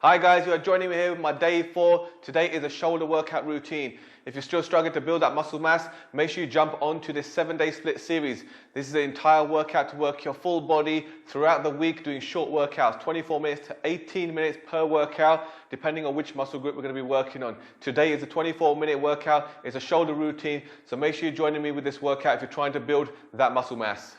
Hi guys, you are joining me here with my day 4. Today is a shoulder workout routine. If you're still struggling to build that muscle mass, make sure you jump onto this 7-day split series. This is the entire workout to work your full body throughout the week, doing short workouts, 24 minutes to 18 minutes per workout, depending on which muscle group we're going to be working on. Today is a 24-minute workout. It's a shoulder routine, so make sure you're joining me with this workout if you're trying to build that muscle mass.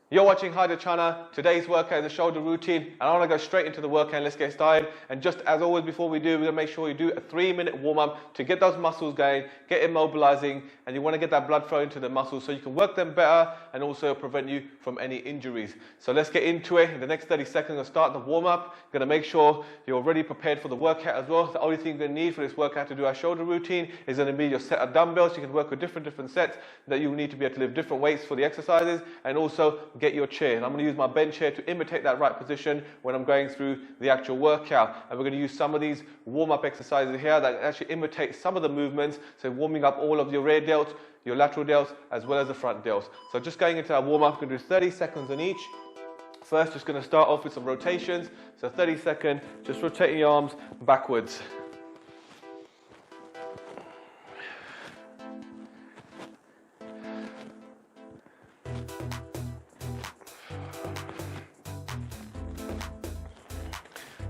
You're watching Hydra Chana. Today's workout is a shoulder routine, and I want to go straight into the workout. Let's get started. And just as always, before we do, we're going to make sure you do a 3-minute warm-up to get those muscles going, get immobilizing, and you want to get that blood flow into the muscles so you can work them better and also prevent you from any injuries. So let's get into it. In the next 30 seconds, I'll start the warm-up. You're going to make sure you're already prepared for the workout as well. The only thing you're going to need for this workout to do our shoulder routine is going to be your set of dumbbells. You can work with different sets that you need to be able to lift different weights for the exercises, and also get your chair. And I'm going to use my bench chair to imitate that right position when I'm going through the actual workout. And we're going to use some of these warm-up exercises here that actually imitate some of the movements, so warming up all of your rear delts, your lateral delts, as well as the front delts. So just going into our warm-up, we're going to do 30 seconds on each. First, just going to start off with some rotations. So 30 seconds, just rotating your arms backwards.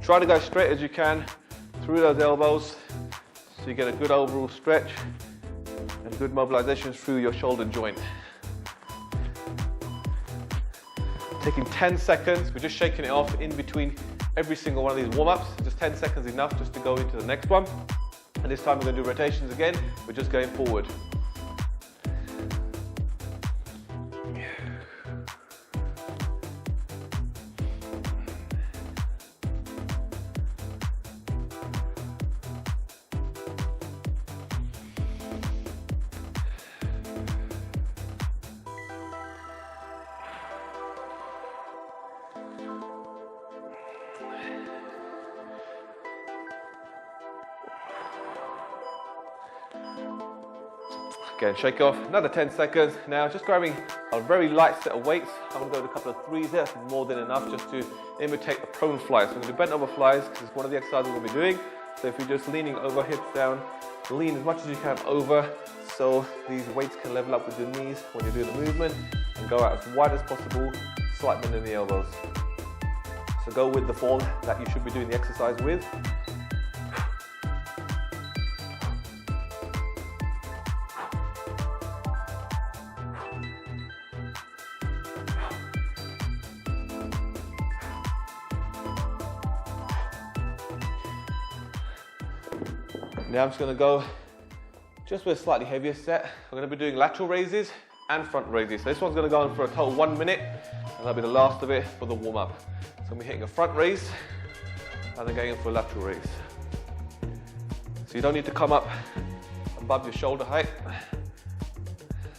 Try to go straight as you can through those elbows so you get a good overall stretch and good mobilization through your shoulder joint. Taking 10 seconds, we're just shaking it off in between every single one of these warm-ups. Just 10 seconds enough just to go into the next one. And this time we're going to do rotations again, we're just going forward. Again, shake off, another 10 seconds. Now just grabbing a very light set of weights. I'm going to go to a couple of threes there, that's more than enough just to imitate the prone flies. So I'm going to do bent over flies because it's one of the exercises we'll be doing. So if you're just leaning over, hips down, lean as much as you can over so these weights can level up with your knees when you do the movement, and go out as wide as possible, slight bend in the elbows. So go with the form that you should be doing the exercise with. Now I'm just going to go just with a slightly heavier set. I'm going to be doing lateral raises and front raises. So this one's going to go on for a total 1 minute, and that'll be the last of it for the warm-up. So I'm going to be hitting a front raise and then going in for a lateral raise. So you don't need to come up above your shoulder height.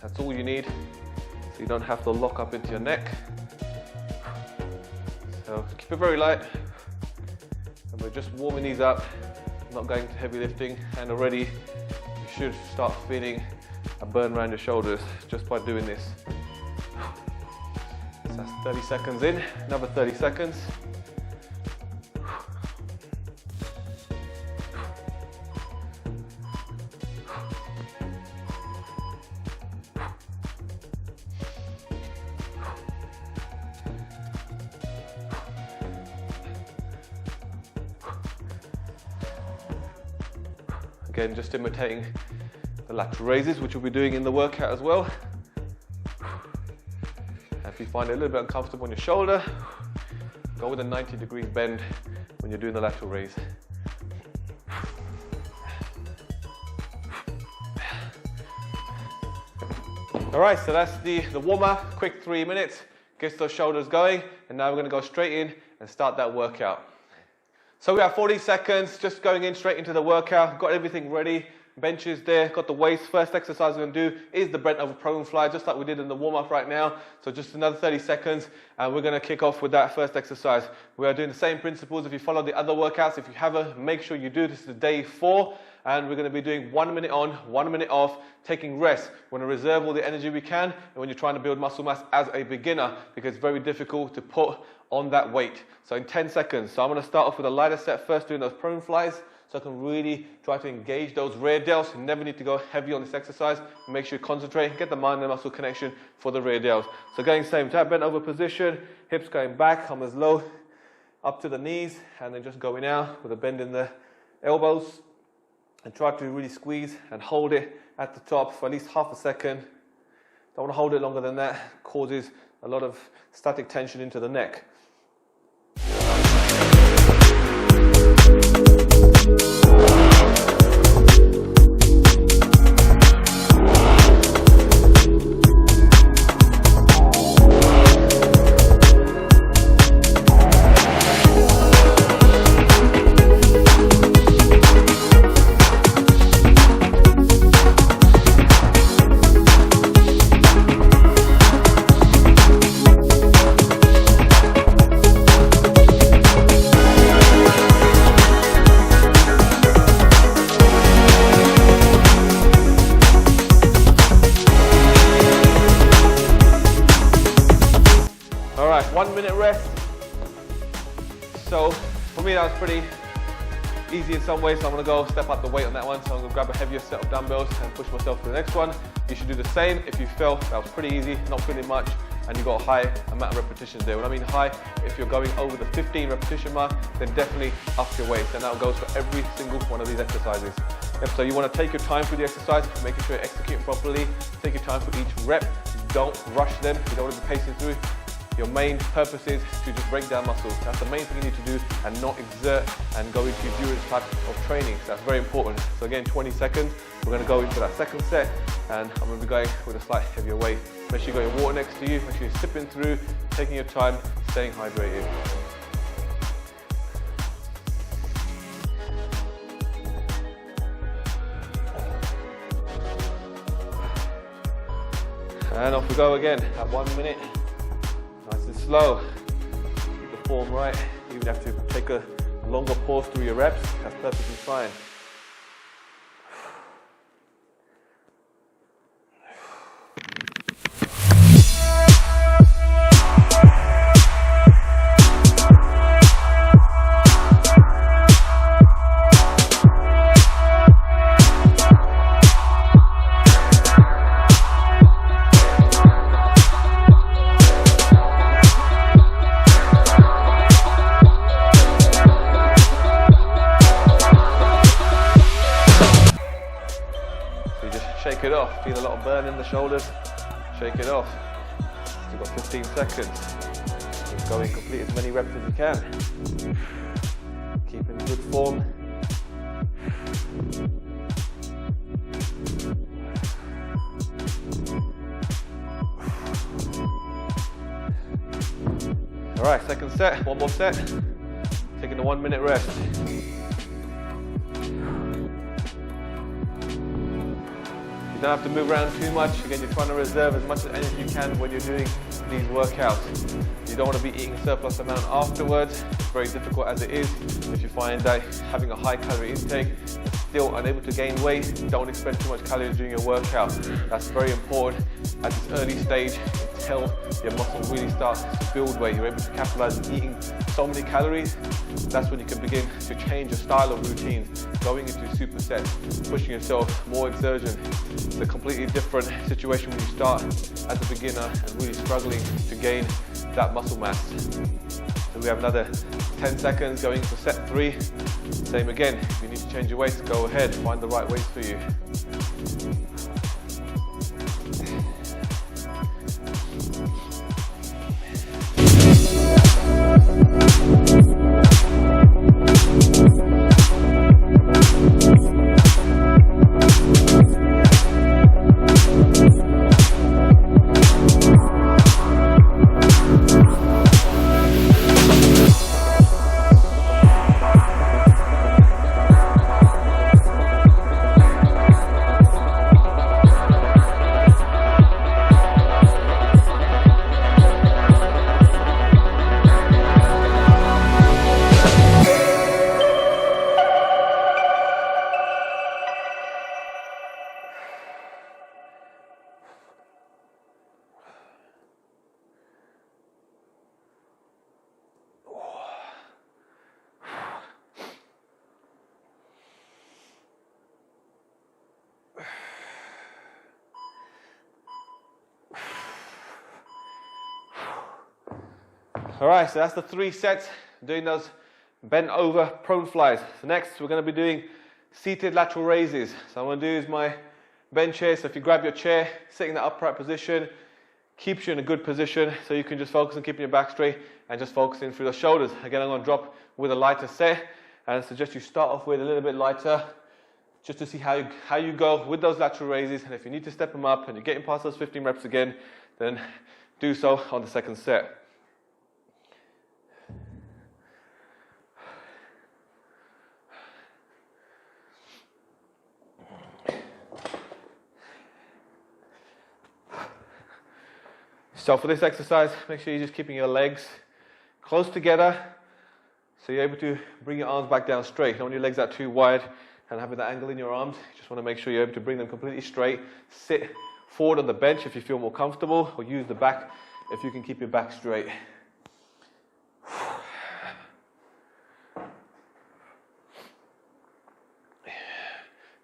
That's all you need, so you don't have to lock up into your neck. So keep it very light, and we're just warming these up. Not going to heavy lifting, and already you should start feeling a burn around your shoulders just by doing this. So that's 30 seconds in, another 30 seconds. Again, just imitating the lateral raises, which we'll be doing in the workout as well. And if you find it a little bit uncomfortable on your shoulder, go with a 90 degrees bend when you're doing the lateral raise. All right, so that's the warm-up, quick 3 minutes, gets those shoulders going, and now we're going to go straight in and start that workout. So we have 40 seconds, just going in straight into the workout. Got everything ready. benches there, got the weights. First exercise we're going to do is the bent over prone fly, just like we did in the warm-up right now. So just another 30 seconds, and we're going to kick off with that first exercise. We are doing the same principles. If you follow the other workouts, if you haven't, make sure you do. This is day 4, and we're going to be doing 1 minute on, 1 minute off, taking rest. We're going to reserve all the energy we can, and when you're trying to build muscle mass as a beginner, because it's very difficult to put on that weight. So in 10 seconds. So I'm going to start off with a lighter set first, doing those prone flies, so I can really try to engage those rear delts. You never need to go heavy on this exercise. Make sure you concentrate, get the mind and muscle connection for the rear delts. So going same time, bent over position, hips going back, arms low, up to the knees, and then just going out with a bend in the elbows, and try to really squeeze and hold it at the top for at least half a second. Don't want to hold it longer than that. It causes a lot of static tension into the neck. All right, 1 minute rest. So for me, that was pretty easy in some ways. So I'm gonna go step up the weight on that one. So I'm gonna grab a heavier set of dumbbells and push myself to the next one. You should do the same. If you felt that was pretty easy, not feeling much, and you got a high amount of repetitions there. When I mean high, if you're going over the 15 repetition mark, then definitely up your weight. And that goes for every single one of these exercises. Yep, so you want to take your time for the exercise, making sure you're executing properly. Take your time for each rep. Don't rush them. You don't want to be pacing through. Your main purpose is to just break down muscles. That's the main thing you need to do, and not exert and go into endurance type of training. So that's very important. So again, 20 seconds. We're going to go into that second set, and I'm going to be going with a slight heavier weight. Make sure you got your water next to you. Make sure you're sipping through, taking your time, staying hydrated. And off we go again at 1 minute. Nice and slow. Keep the form right. You even have to take a longer pause through your reps. That's perfectly fine. Shake it off. Feel a lot of burn in the shoulders. Shake it off. You've got 15 seconds. Just go and complete as many reps as you can. Keep in good form. All right, second set. One more set. Taking the 1 minute rest. You don't have to move around too much. Again, you're trying to reserve as much energy as you can when you're doing these workouts. You don't want to be eating a surplus amount afterwards. It's very difficult as it is. If you find that having a high calorie intake, you're still unable to gain weight, don't expend too much calories during your workout. That's very important at this early stage until your muscle really starts to build weight. You're able to capitalize on eating so many calories. That's when you can begin to change your style of routines, going into supersets, pushing yourself, more exertion. It's a completely different situation when you start as a beginner and really struggling to gain that muscle mass. So we have another 10 seconds going for set 3. Same again, if you need to change your weights, go ahead, find the right weights for you. All right, so that's the 3 sets, doing those bent over prone flies. So next we're going to be doing seated lateral raises. So what I'm going to do is my bench here. So if you grab your chair, sit in that upright position, keeps you in a good position so you can just focus on keeping your back straight and just focusing through the shoulders. Again, I'm going to drop with a lighter set, and I suggest you start off with a little bit lighter just to see how you go with those lateral raises. And if you need to step them up and you're getting past those 15 reps again, then do so on the second set. So for this exercise, make sure you're just keeping your legs close together so you're able to bring your arms back down straight. You don't want your legs out too wide and having that angle in your arms. You just want to make sure you're able to bring them completely straight. Sit forward on the bench if you feel more comfortable, or use the back if you can keep your back straight.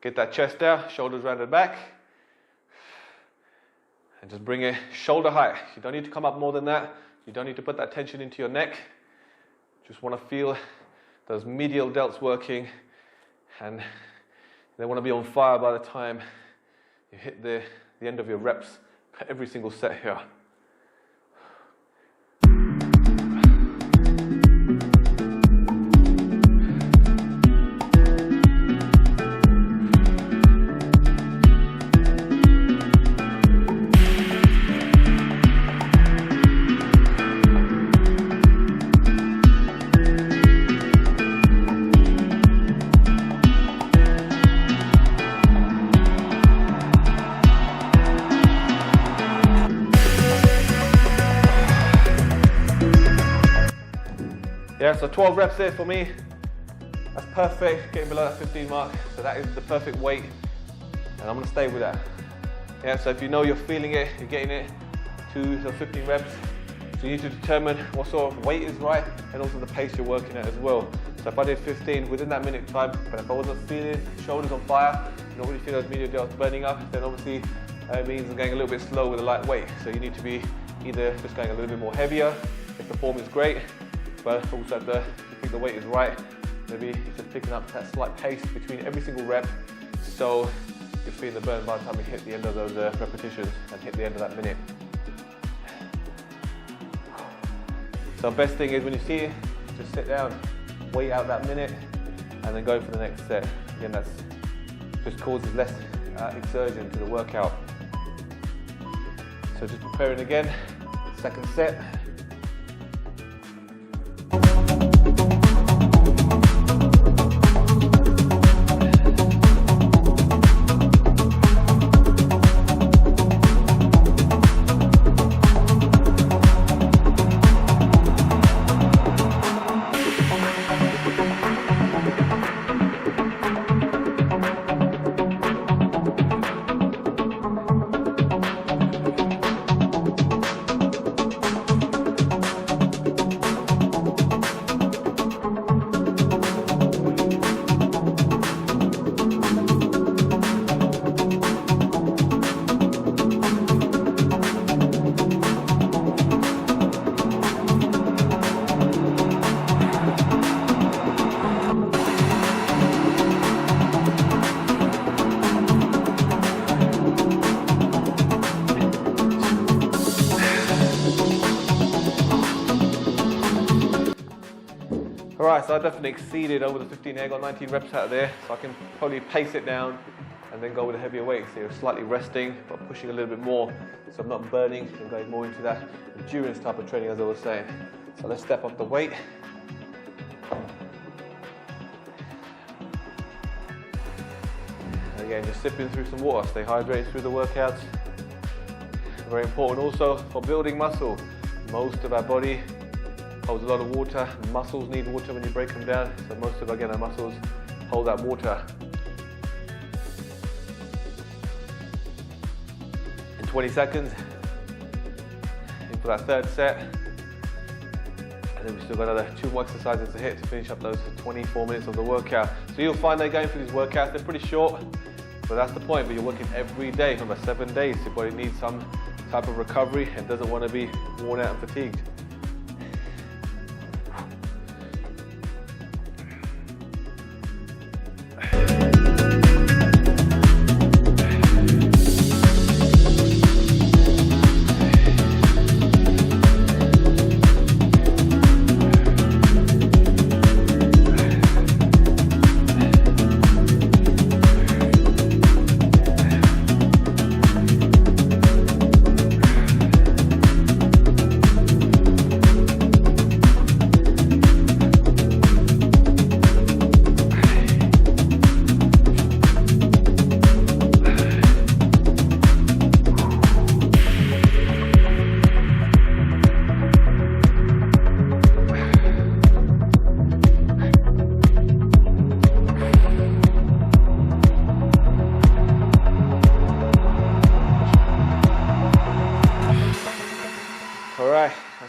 Get that chest out, shoulders rounded back. And just bring it shoulder height. You don't need to come up more than that. You don't need to put that tension into your neck. Just want to feel those medial delts working, and they want to be on fire by the time you hit the end of your reps every single set here. Yeah, so 12 reps there for me. That's perfect, getting below that 15 mark. So that is the perfect weight, and I'm gonna stay with that. Yeah, so if you know you're feeling it, you're getting it to the 15 reps, so you need to determine what sort of weight is right and also the pace you're working at as well. So if I did 15 within that minute time, but if I wasn't feeling shoulders on fire, you don't really feel those medial delts burning up, then obviously it means I'm going a little bit slow with a light weight. So you need to be either just going a little bit more heavier if the form is great, but also if you think the weight is right, maybe just picking up that slight pace between every single rep, so you're feeling the burn by the time you hit the end of those repetitions and hit the end of that minute. So the best thing is when you see it, just sit down, wait out that minute, and then go for the next set. Again, that's just causes less exertion to the workout. So just preparing again, second set. Alright, so I definitely exceeded over the 15 here, got 19 reps out of there, so I can probably pace it down and then go with a heavier weight. So you're slightly resting, but pushing a little bit more, so I'm not burning and going more into that endurance type of training as I was saying. So let's step up the weight. And again, just sipping through some water, stay hydrated through the workouts. Very important also for building muscle. Most of our body holds a lot of water. Muscles need water when you break them down, so most of our muscles hold that water. In 20 seconds, in for that third set, and then we've still got another 2 more exercises to hit to finish up those 24 minutes of the workout. So you'll find that going through these workouts, they're pretty short, but that's the point. But you're working every day for about 7 days. Your body needs some type of recovery and doesn't want to be worn out and fatigued.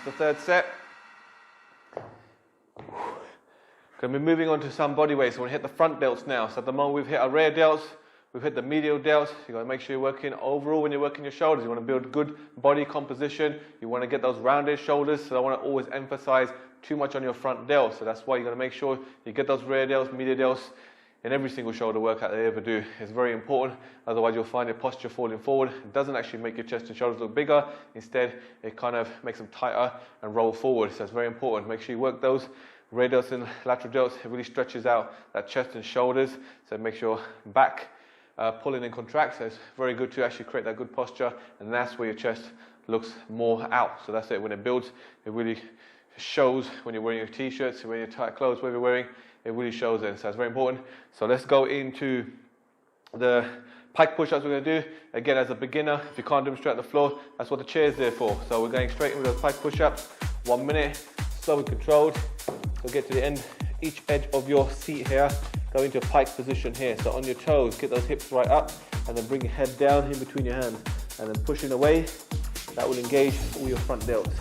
the third set. Going to be moving on to some body weights. So we're going to hit the front delts now. So at the moment we've hit our rear delts, we've hit the medial delts. You've got to make sure you're working overall when you're working your shoulders. You want to build good body composition. You want to get those rounded shoulders. So I want to always emphasize too much on your front delts. So that's why you're going to make sure you get those rear delts, medial delts in every single shoulder workout they ever do. It's very important. Otherwise you'll find your posture falling forward. It doesn't actually make your chest and shoulders look bigger. Instead, it kind of makes them tighter and roll forward. So it's very important. Make sure you work those rear delts and lateral delts. It really stretches out that chest and shoulders. So make sure back pulling and contracts. So it's very good to actually create that good posture, and that's where your chest looks more out. So that's it. When it builds, it really shows when you're wearing your t-shirts, when you're tight clothes, whatever you're wearing, it really shows in. So it's very important. So let's go into the pike push-ups we're going to do. Again, as a beginner, if you can't do them straight on the floor, that's what the chair is there for. So we're going straight in with those pike push-ups. 1 minute, slow and controlled. So get to the end, each edge of your seat here, go into a pike position here. So on your toes, get those hips right up, and then bring your head down in between your hands, and then pushing away. That will engage all your front delts.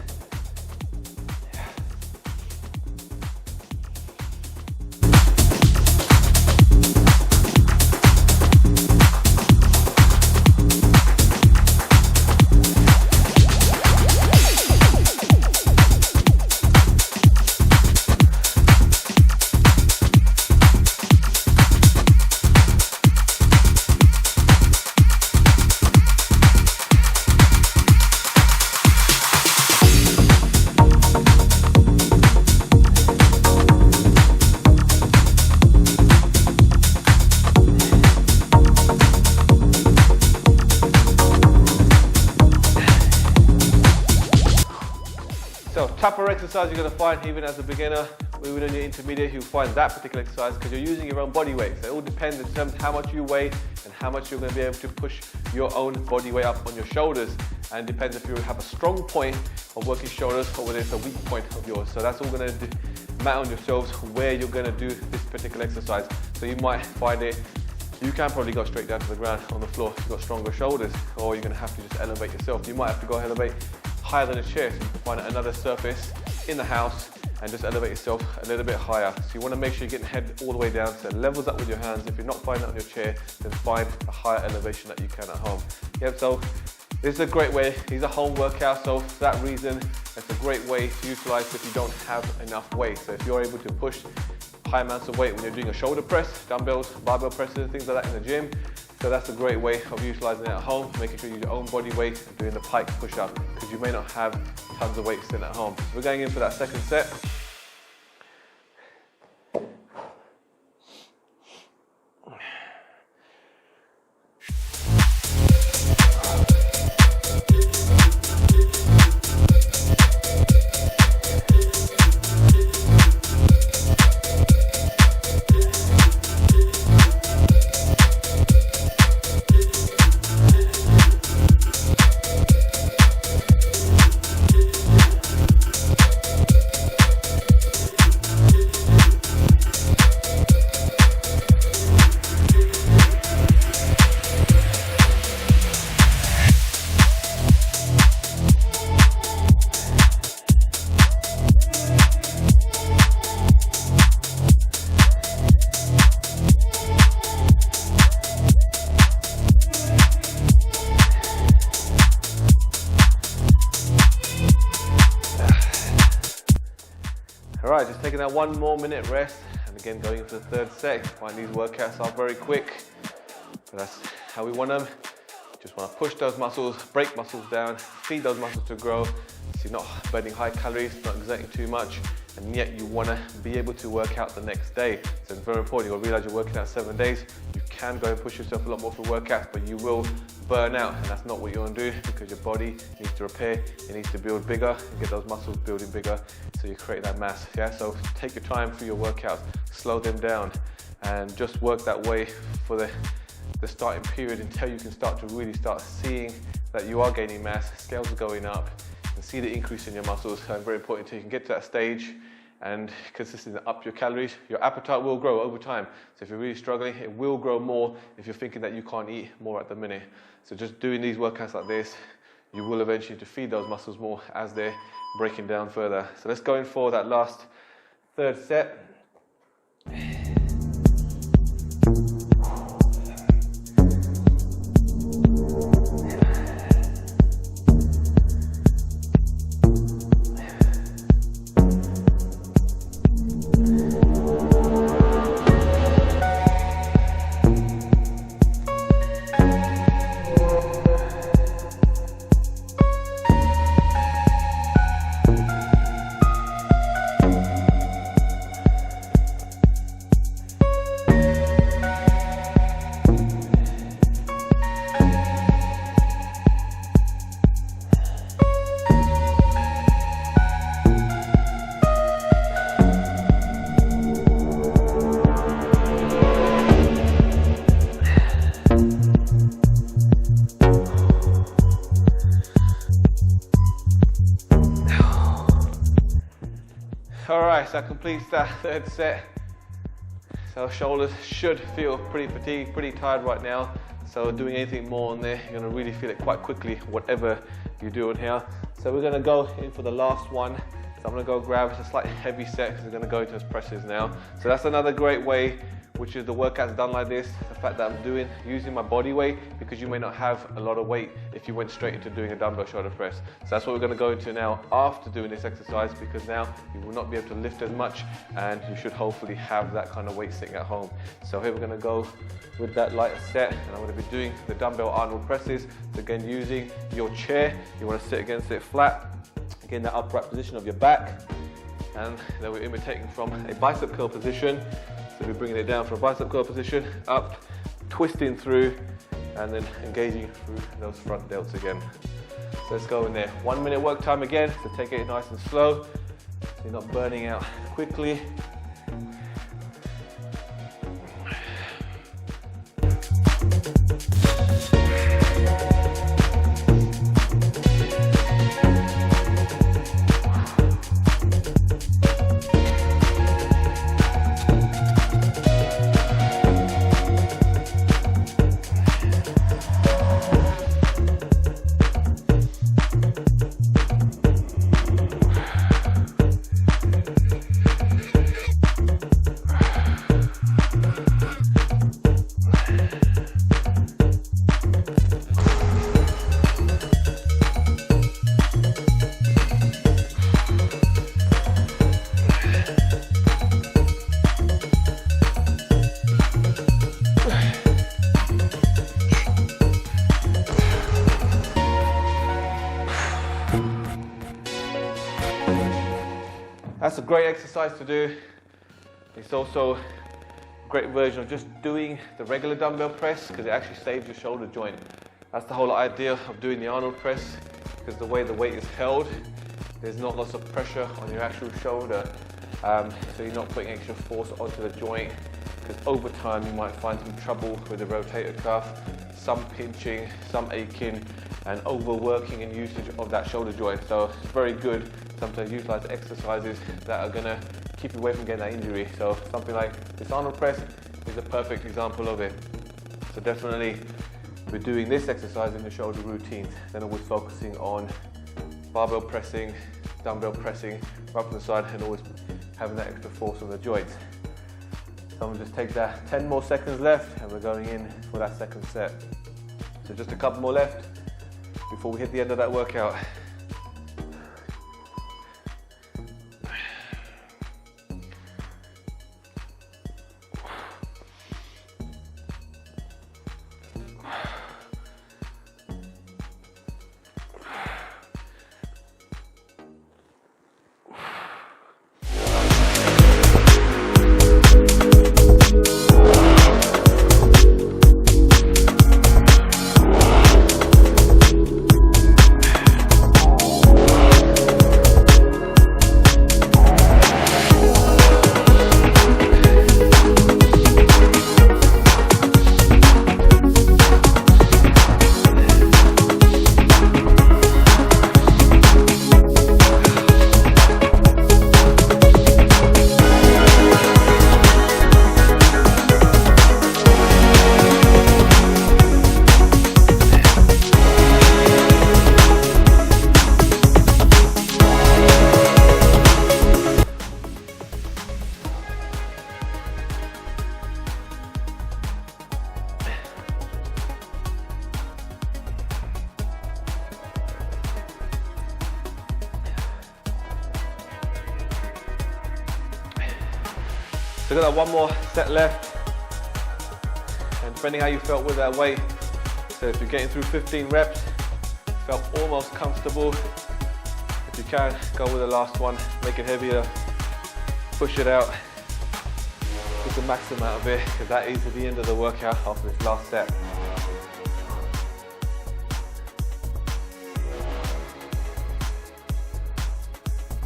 So tougher exercise you're going to find even as a beginner, even when you're intermediate, you'll find that particular exercise because you're using your own body weight. So it all depends in terms of how much you weigh and how much you're going to be able to push your own body weight up on your shoulders. And it depends if you have a strong point of working shoulders or whether it's a weak point of yours. So that's all going to matter on yourselves where you're going to do this particular exercise. So you might find it, you can probably go straight down to the ground on the floor if you've got stronger shoulders, or you're going to have to just elevate yourself. You might have to go elevate higher than a chair, so you can find another surface in the house and just elevate yourself a little bit higher. So you want to make sure you're getting head all the way down, so it levels up with your hands. If you're not finding that on your chair, then find a higher elevation that you can at home. Yep, so this is a great way. These are home workouts, so for that reason, it's a great way to utilize if you don't have enough weight. So if you're able to push high amounts of weight when you're doing a shoulder press, dumbbells, barbell presses, things like that in the gym, so that's a great way of utilizing it at home, making sure you use your own body weight and doing the pike push-up, because you may not have tons of weight sitting at home. So we're going in for that second set. Alright, just taking that 1 more minute rest, and again going into the third set. Find these workouts are very quick, but that's how we want them. Just want to push those muscles, break muscles down, feed those muscles to grow, so you're not burning high calories, not exerting too much, and yet you want to be able to work out the next day. So it's very important. You've got to realize you're working out 7 days. You can go and push yourself a lot more for workouts, but you will burn out, and that's not what you want to do, because your body needs to repair, it needs to build bigger and get those muscles building bigger, so you create that mass. Yeah, so take your time through your workouts, slow them down, and just work that way for the starting period until you can start to really start seeing that you are gaining mass, scales are going up, and see the increase in your muscles. So very important until you can get to that stage and consistently up your calories. Your appetite will grow over time. So if you're really struggling, it will grow more if you're thinking that you can't eat more at the minute. So just doing these workouts like this, you will eventually to feed those muscles more as they're breaking down further. So let's go in for that last third set. Alright, so that completes that third set. So shoulders should feel pretty fatigued, pretty tired right now. So doing anything more on there, you're going to really feel it quite quickly, whatever you do in here. So we're going to go in for the last one. So I'm going to go grab a slightly heavy set because we're going to go into those presses now. So that's another great way, which is the workouts done like this, the fact that I'm using my body weight, because you may not have a lot of weight if you went straight into doing a dumbbell shoulder press. So that's what we're going to go into now after doing this exercise, because now you will not be able to lift as much and you should hopefully have that kind of weight sitting at home. So here we're going to go with that lighter set, and I'm going to be doing the dumbbell Arnold presses. So again, using your chair, you want to sit against it flat, again that upright position of your back, and then we're imitating from a bicep curl position. So we're bringing it down from a bicep curl position, up, twisting through, and then engaging through those front delts again. So let's go in there. 1 minute work time again, so take it nice and slow, so you're not burning out quickly. That's a great exercise to do. It's also a great version of just doing the regular dumbbell press, because it actually saves your shoulder joint. That's the whole idea of doing the Arnold press, because the way the weight is held, there's not lots of pressure on your actual shoulder. So you're not putting extra force onto the joint, because over time you might find some trouble with the rotator cuff, some pinching, some aching, and overworking and usage of that shoulder joint. So it's very good sometimes utilize exercises that are going to keep you away from getting that injury. So something like this Arnold press is a perfect example of it. So definitely we're doing this exercise in the shoulder routines, then always focusing on barbell pressing, dumbbell pressing right from the side, and always having that extra force on the joints. So I'm going to just take that 10 more seconds left, and we're going in for that second set. So just a couple more left before we hit the end of that workout. So we've got one more set left. And depending how you felt with that weight, so if you're getting through 15 reps, felt almost comfortable, if you can, go with the last one, make it heavier, push it out, get the maximum out of it, because that is at the end of the workout after this last set.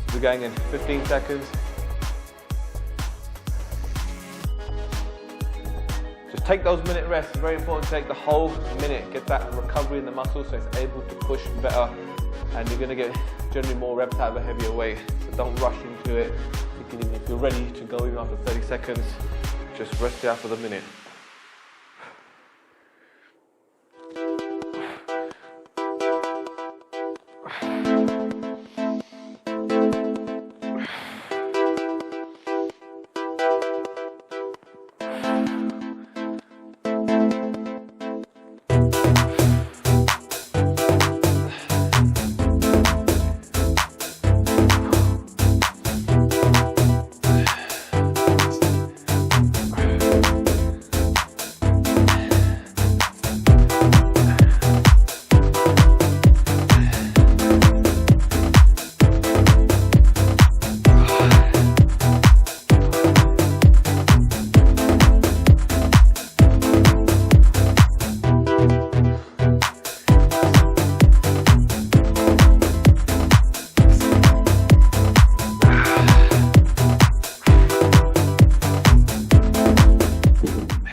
So we're going in 15 seconds. Just take those minute rests, it's very important to take the whole minute, get that recovery in the muscle so it's able to push better, and you're going to get generally more reps out of a heavier weight. So don't rush into it. You can, even if you're ready to go even after 30 seconds, just rest it out for the minute.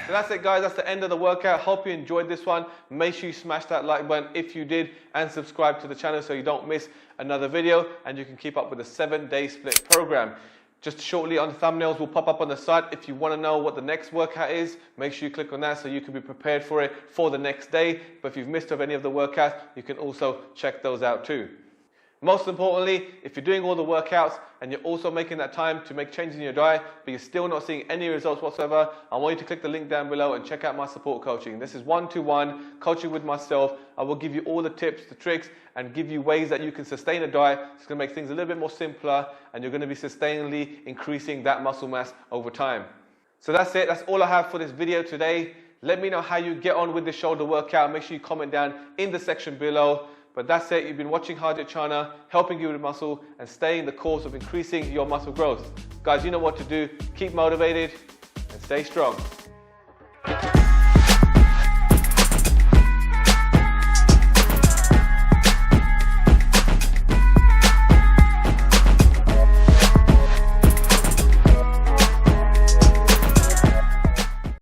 That's it guys, that's the end of the workout. Hope you enjoyed this one. Make sure you smash that like button if you did, and subscribe to the channel so you don't miss another video, and you can keep up with the 7-day split program. Just shortly on the thumbnails will pop up on the side. If you want to know what the next workout is, make sure you click on that so you can be prepared for it for the next day. But if you've missed of any of the workouts, you can also check those out too. Most importantly, if you're doing all the workouts and you're also making that time to make changes in your diet, but you're still not seeing any results whatsoever, I want you to click the link down below and check out my support coaching. This is one-to-one coaching with myself. I will give you all the tips, the tricks, and give you ways that you can sustain a diet. It's going to make things a little bit more simpler, and you're going to be sustainably increasing that muscle mass over time. So that's it. That's all I have for this video today. Let me know how you get on with the shoulder workout. Make sure you comment down in the section below. But that's it, you've been watching Harjit Chana, helping you with muscle and staying the course of increasing your muscle growth. Guys, you know what to do. Keep motivated and stay strong.